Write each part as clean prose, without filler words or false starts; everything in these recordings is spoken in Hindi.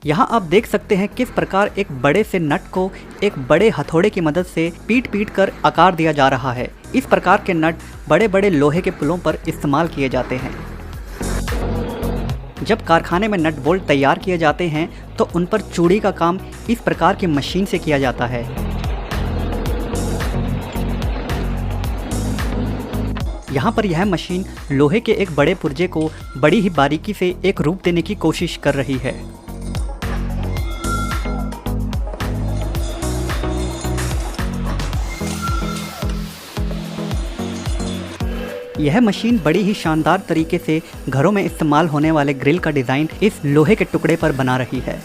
यहाँ आप देख सकते हैं किस प्रकार एक बड़े से नट को एक बड़े हथौड़े की मदद से पीट पीट कर आकार दिया जा रहा है। इस प्रकार के नट बड़े बड़े लोहे के पुलों पर इस्तेमाल किए जाते हैं। जब कारखाने में नट बोल्ट तैयार किए जाते हैं तो उन पर चूड़ी का काम इस प्रकार की मशीन से किया जाता है। यहाँ पर यह मशीन लोहे के एक बड़े पुर्जे को बड़ी ही बारीकी से एक रूप देने की कोशिश कर रही है। यह मशीन बड़ी ही शानदार तरीके से घरों में इस्तेमाल होने वाले ग्रिल का डिज़ाइन इस लोहे के टुकड़े पर बना रही है।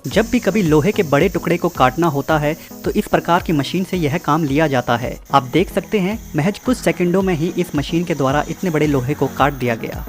जब भी कभी लोहे के बड़े टुकड़े को काटना होता है तो इस प्रकार की मशीन से यह काम लिया जाता है। आप देख सकते हैं महज कुछ सेकंडों में ही इस मशीन के द्वारा इतने बड़े लोहे को काट दिया गया।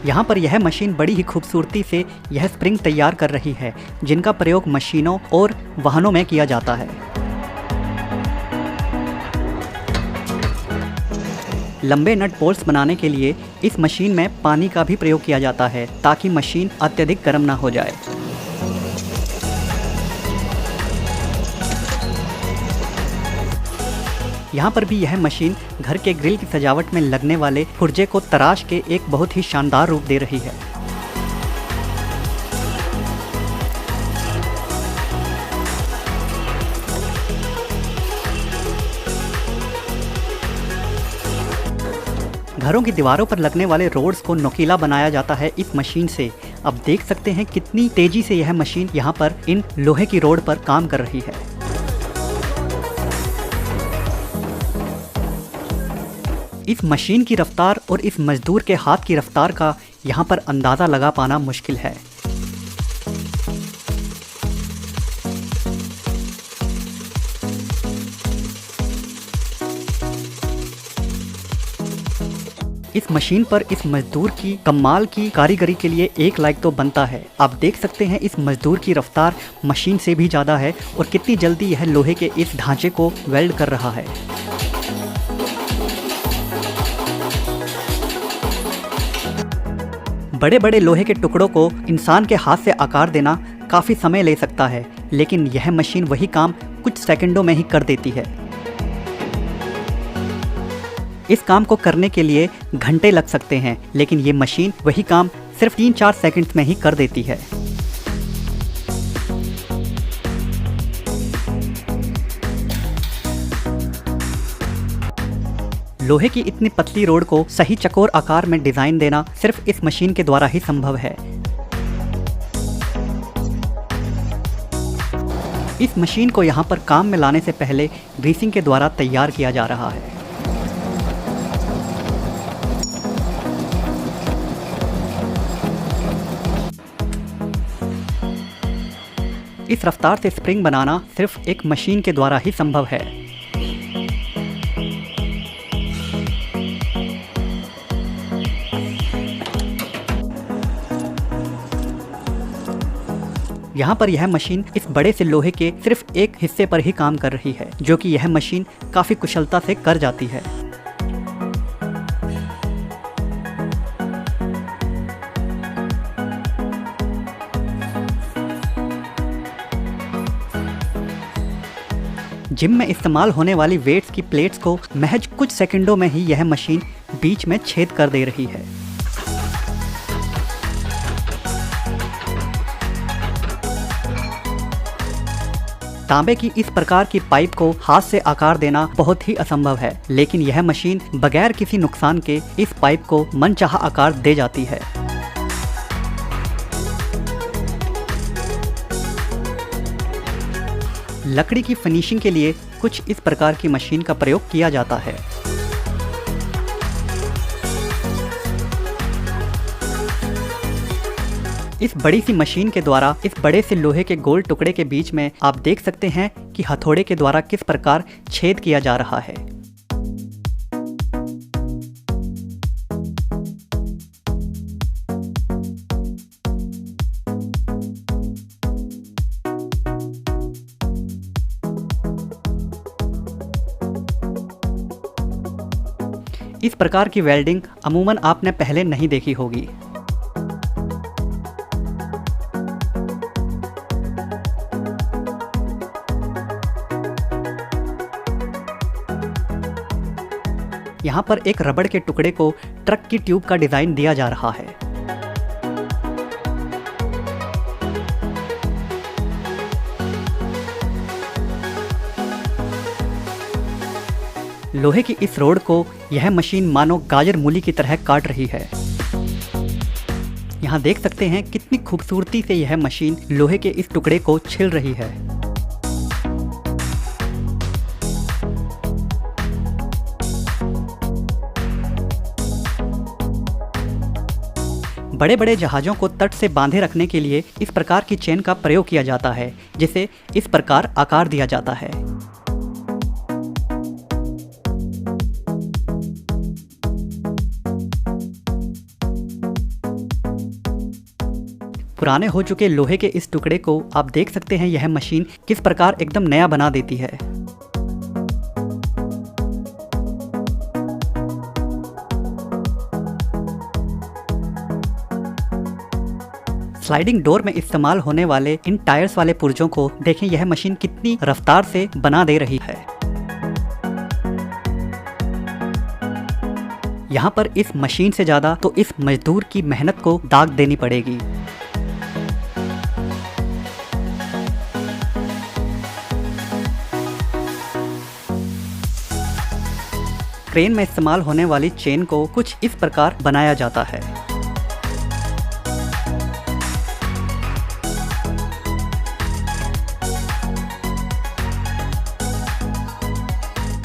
यहाँ पर यह मशीन बड़ी ही खूबसूरती से यह स्प्रिंग तैयार कर रही है जिनका प्रयोग मशीनों और वाहनों में किया जाता है। लंबे नट बोल्ट्स बनाने के लिए इस मशीन में पानी का भी प्रयोग किया जाता है ताकि मशीन अत्यधिक गर्म ना हो जाए। यहाँ पर भी यह मशीन घर के ग्रिल की सजावट में लगने वाले पुर्जे को तराश के एक बहुत ही शानदार रूप दे रही है। घरों की दीवारों पर लगने वाले रोड्स को नुकीला बनाया जाता है इस मशीन से। अब देख सकते हैं कितनी तेजी से यह मशीन यहाँ पर इन लोहे की रोड पर काम कर रही है। इस मशीन की रफ्तार और इस मजदूर के हाथ की रफ्तार का यहाँ पर अंदाज़ा लगा पाना मुश्किल है। इस मशीन पर इस मजदूर की कमाल की कारीगरी के लिए एक लाइक तो बनता है। आप देख सकते हैं इस मजदूर की रफ्तार मशीन से भी ज़्यादा है और कितनी जल्दी यह लोहे के इस ढांचे को वेल्ड कर रहा है। बड़े बड़े लोहे के टुकड़ों को इंसान के हाथ से आकार देना काफ़ी समय ले सकता है, लेकिन यह मशीन वही काम कुछ सेकंडों में ही कर देती है। इस काम को करने के लिए घंटे लग सकते हैं, लेकिन ये मशीन वही काम सिर्फ 3-4 सेकंड में ही कर देती है। लोहे की इतनी पतली रोड को सही चकोर आकार में डिजाइन देना सिर्फ इस मशीन के द्वारा ही संभव है। इस मशीन को यहाँ पर काम में लाने से पहले ग्रीसिंग के द्वारा तैयार किया जा रहा है। इस रफ्तार से स्प्रिंग बनाना सिर्फ एक मशीन के द्वारा ही संभव है। यहाँ पर यह मशीन इस बड़े से लोहे के सिर्फ एक हिस्से पर ही काम कर रही है, जो कि यह मशीन काफ़ी कुशलता से कर जाती है। जिम में इस्तेमाल होने वाली वेट्स की प्लेट्स को महज कुछ सेकंडों में ही यह मशीन बीच में छेद कर दे रही है। तांबे की इस प्रकार की पाइप को हाथ से आकार देना बहुत ही असंभव है, लेकिन यह मशीन बगैर किसी नुकसान के इस पाइप को मनचाहा आकार दे जाती है। लकड़ी की फिनिशिंग के लिए कुछ इस प्रकार की मशीन का प्रयोग किया जाता है। इस बड़ी सी मशीन के द्वारा इस बड़े से लोहे के गोल टुकड़े के बीच में आप देख सकते हैं कि हथौड़े के द्वारा किस प्रकार छेद किया जा रहा है। इस प्रकार की वेल्डिंग अमूमन आपने पहले नहीं देखी होगी। यहाँ पर एक रबड़ के टुकड़े को ट्रक की ट्यूब का डिजाइन दिया जा रहा है। लोहे की इस रोड को यह मशीन मानो गाजर मूली की तरह काट रही है। यहाँ देख सकते हैं कितनी खूबसूरती से यह मशीन लोहे के इस टुकड़े को छिल रही है। बड़े बड़े जहाज़ों को तट से बांधे रखने के लिए इस प्रकार की चेन का प्रयोग किया जाता है, जिसे इस प्रकार आकार दिया जाता है। पुराने हो चुके लोहे के इस टुकड़े को आप देख सकते हैं यह मशीन किस प्रकार एकदम नया बना देती है। स्लाइडिंग डोर में इस्तेमाल होने वाले इन टायर्स वाले पुर्जों को देखें, यह मशीन कितनी रफ्तार से बना दे रही है। यहाँ पर इस मशीन से ज़्यादा तो इस मजदूर की मेहनत को दाग देनी पड़ेगी। क्रेन में इस्तेमाल होने वाली चेन को कुछ इस प्रकार बनाया जाता है।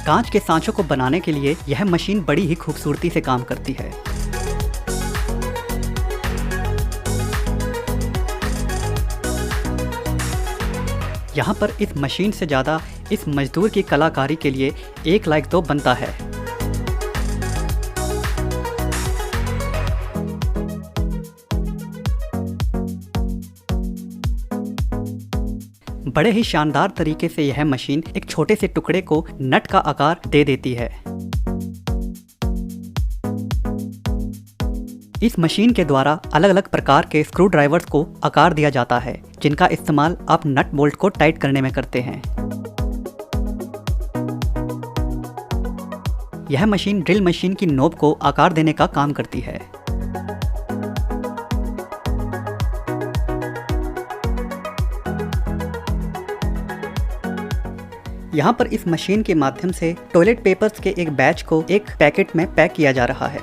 कांच के सांचों को बनाने के लिए यह मशीन बड़ी ही खूबसूरती से काम करती है। यहाँ पर इस मशीन से ज़्यादा इस मजदूर की कलाकारी के लिए एक लाइक तो बनता है। बड़े ही शानदार तरीके से यह मशीन एक छोटे से टुकड़े को नट का आकार दे देती है। इस मशीन के द्वारा अलग अलग प्रकार के स्क्रू ड्राइवर्स को आकार दिया जाता है, जिनका इस्तेमाल आप नट बोल्ट को टाइट करने में करते हैं। यह मशीन ड्रिल मशीन की नोब को आकार देने का काम करती है। यहाँ पर इस मशीन के माध्यम से टॉयलेट पेपर्स के एक बैच को एक पैकेट में पैक किया जा रहा है।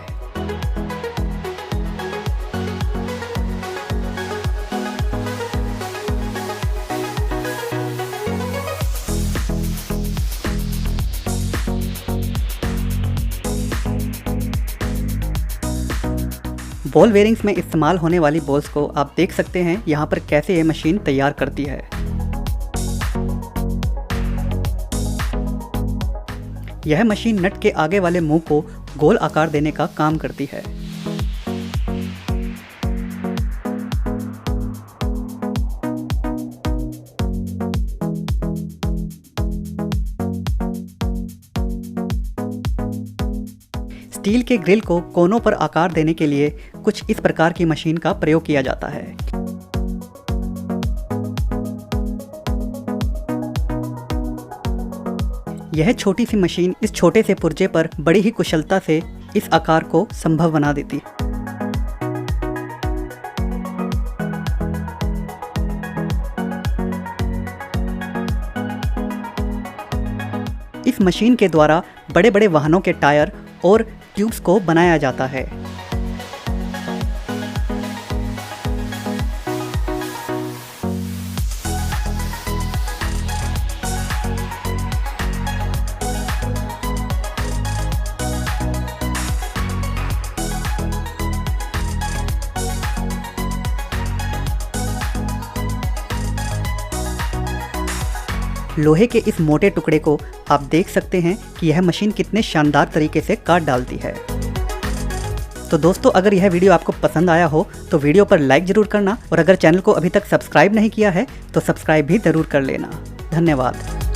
बॉल बेयरिंग्स में इस्तेमाल होने वाली बॉल्स को आप देख सकते हैं यहाँ पर कैसे ये मशीन तैयार करती है। यह मशीन नट के आगे वाले मुंह को गोल आकार देने का काम करती है। स्टील के ग्रिल को कोनों पर आकार देने के लिए कुछ इस प्रकार की मशीन का प्रयोग किया जाता है। यह छोटी सी मशीन इस छोटे से पुर्जे पर बड़ी ही कुशलता से इस आकार को संभव बना देती है। इस मशीन के द्वारा बड़े बड़े वाहनों के टायर और ट्यूब्स को बनाया जाता है। लोहे के इस मोटे टुकड़े को आप देख सकते हैं कि यह मशीन कितने शानदार तरीके से काट डालती है। तो दोस्तों, अगर यह वीडियो आपको पसंद आया हो तो वीडियो पर लाइक ज़रूर करना, और अगर चैनल को अभी तक सब्सक्राइब नहीं किया है तो सब्सक्राइब भी ज़रूर कर लेना। धन्यवाद।